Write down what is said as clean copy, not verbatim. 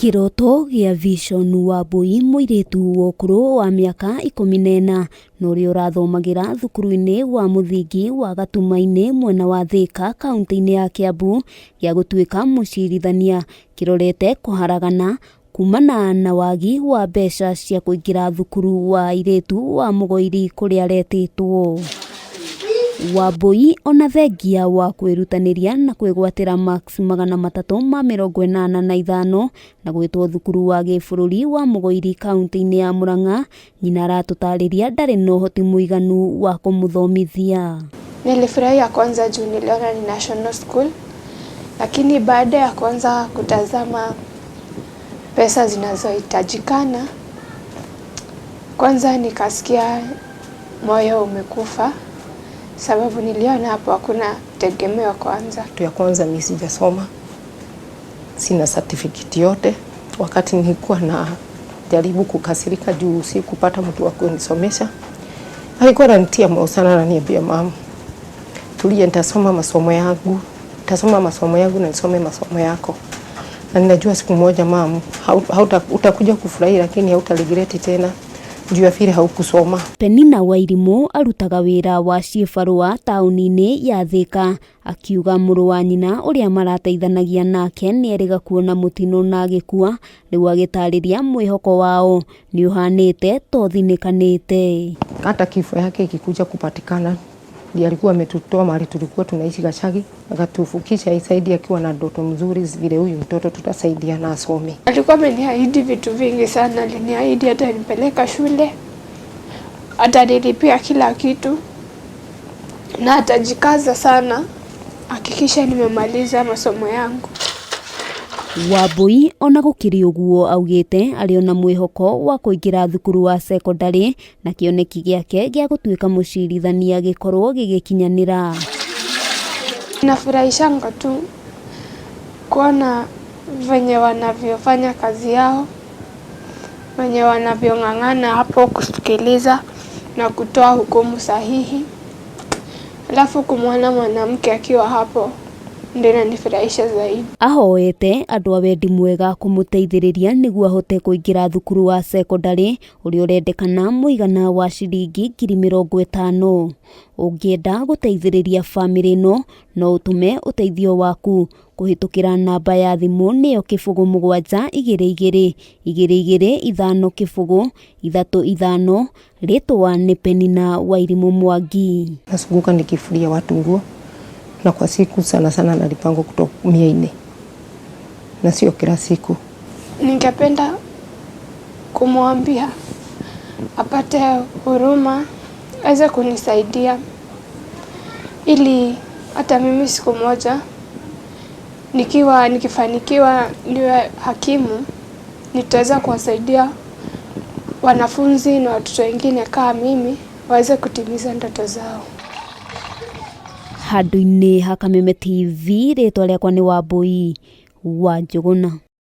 Kiroto gĩa Vision Wambui mũirĩtu wa ũkũrũ wa mĩaka 14 na ũrĩa ũrathomagira thukuru-inĩ wa mũthingi wa Gatumainĩ mwena wa Thika kaunti-inĩ ya Kiambu gĩa gũtuĩka mũcirithania kĩrorete kũharagana kumana na wagi wa mbeca cia kũingĩra thukuru wa airĩtu wa Mũgoiri kũrĩa aretĩtwo. Wambui ona thengia wa kwĩrutanĩria na kwĩgwatĩra marks 385 na gwĩtwo thukuru wa gĩbũrũri wa Mũgoiri kaunti-inĩ ya Murang'a, nyina aratũtarĩria ndarĩ na ũhoti mũiganu wa kũmũthomithia. Nilifurahia kwanza juu niliona ni national school, lakini baada ya kwanza kutazama pesa zinazohitajikana, kwanza nikasikia moyo umekufa, sababu niliona hapo hakuna tegemeo kwanza. Ya kwanza mimi sijasoma, sina certificate yote. Wakati nilikuwa na jaribu kukasirika juu si kupata mtu wa kunisomesha, alikuwa ananitia moyo sana, ananiambia mama, tulia, nitasoma masomo yangu, na nisome masomo yako. Na ninajua siku moja mama, utakuja kufurahi, lakini hautaregret tena juu ya vile haukusoma. Penina Wairimu arutaga wĩra wa ciĩbarũa taũni-inĩ ya Thika, akiuga mũrũ wa nyina ũrĩa marateithanagia nake nĩerĩga kuona mũtino na agĩkua, rĩu agĩtarĩria mwĩhoko wao nĩ ũhanĩte tothinĩkanĩte. Hata kifo yake ikikuja kupatikana, ndiye alikuwa ametutoa mahali tulikuwa tunaishi Gachagi, akatufukisha isaidi akiwa na ndoto mzuri vile huyu mtoto tutasaidia na asome. Alikuwa ameniahidi vitu vingi sana, aliniahidi hata nipeleka shule, atanilipia kila kitu na atajikaza sana hakikisha nimemaliza masomo yangu. Wambui ona gũkĩrĩ ũguo augĩte aliona mwĩhoko wa kũingĩra thukuru wa secondary na kĩoneki gĩake gĩa gũtuĩka mũcirithania gĩkorwo gĩgĩkinyanĩra. Nafurahishanga tu kuona venye wanavyofanya kazi yao, venye wanavyong'ang'ana hapo kusikiliza na kutoa hukumu sahihi. Alafu kumwona mwanamke akiwa hapo ndio inanifurahisha zaidi. Ahoete andũ a wendi mwega kũmũteithĩrĩria nĩguo ahote kũingĩra thukuru wa secondary ũrĩa ũrendekana mũigana wa ciringi 50,000. Ũngĩenda gũteithĩrĩria famĩlĩ ĩno no ũtũme ũteithio waku kũhĩtũkĩra namba ya thimũ nĩyo 0722225035. Rĩtwa nĩ Penina Wairimu Mwangi. Nasunguka nikifulia watu nguo, na kwa siku sana sana nalipango kutoka 400 na sio kila siku. Ningependa kumwambia apate huruma, aweze kunisaidia ili hata mimi siku moja nikifanikiwa niwe hakimu, nitaweza kuwasaidia wanafunzi na watoto wengine kama mimi waweze kutimiza ndoto zao. Handũ-inĩ ha Kameme TV, rĩtwa rĩakwa nĩ Wambui wa Njũgũna.